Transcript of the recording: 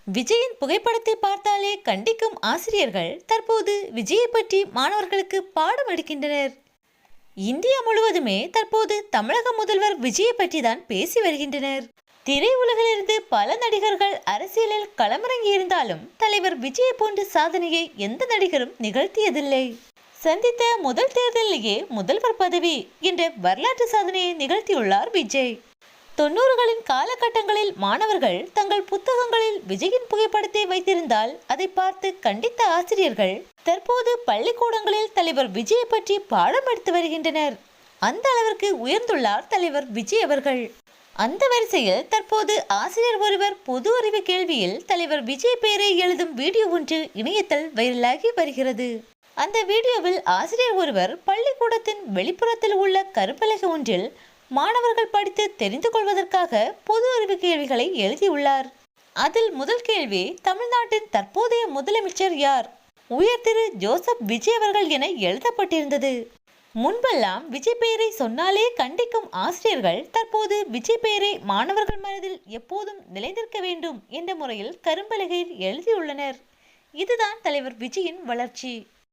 விஜயின் புகைப்படத்தை பார்த்தாலே கண்டிக்கும் ஆசிரியர்கள் தற்போது விஜயை பற்றி மாணவர்களுக்கு பாடம் எடுக்கின்றனர். இந்தியா முழுவதுமே தற்போது தமிழக முதல்வர் விஜயை பற்றி தான் பேசி வருகின்றனர். திரையுலகிலிருந்து பல நடிகர்கள் அரசியலில் களமிறங்கி இருந்தாலும் தலைவர் விஜயை போன்ற சாதனையை எந்த நடிகரும் நிகழ்த்தியதில்லை. சந்தித்த முதல் தேர்தலிலேயே முதல்வர் பதவி என்ற வரலாற்று சாதனையை நிகழ்த்தியுள்ளார் விஜய். 90களின் காலகட்டங்களில் மாணவர்கள் தங்கள் புத்தகங்களில் விஜயின் புகைப்படத்தை வைத்திருந்தால் அதை பார்த்து கண்டித்த ஆசிரியர்கள் தற்போது பள்ளிக்கூடங்களில் தலைவர் விஜயை பற்றி பாடம் எடுத்து வருகின்றனர். அந்த அளவிற்கு உயர்ந்துள்ளார் தலைவர் விஜய் அவர்கள். அந்த வரிசையில் தற்போது ஆசிரியர் ஒருவர் பொது அறிவு கேள்வியில் தலைவர் விஜய் பெயரை எழுதும் வீடியோ ஒன்று இணையத்தில் வைரலாகி வருகிறது. அந்த வீடியோவில் ஆசிரியர் ஒருவர் பள்ளிக்கூடத்தின் வெளிப்புறத்தில் உள்ள கருப்பலகை ஒன்றில் மாணவர்கள் படித்து தெரிந்து கொள்வதற்காக பொது அறிவு கேள்விகளை எழுதியுள்ளார். அதில் முதல் கேள்வி, தமிழ்நாட்டின் தற்போதைய முதலமைச்சர் யார்? உயர் திரு ஜோசப் விஜய் அவர்கள் என எழுதப்பட்டிருந்தது. முன்பெல்லாம் விஜய் பெயரை சொன்னாலே கண்டிக்கும் ஆசிரியர்கள் தற்போது விஜய் பெயரை மாணவர்கள் மனதில் எப்போதும் நிலைநிற்க வேண்டும் என்ற முறையில் கரும்பலகையில் எழுதியுள்ளனர். இதுதான் தலைவர் விஜயின் வளர்ச்சி.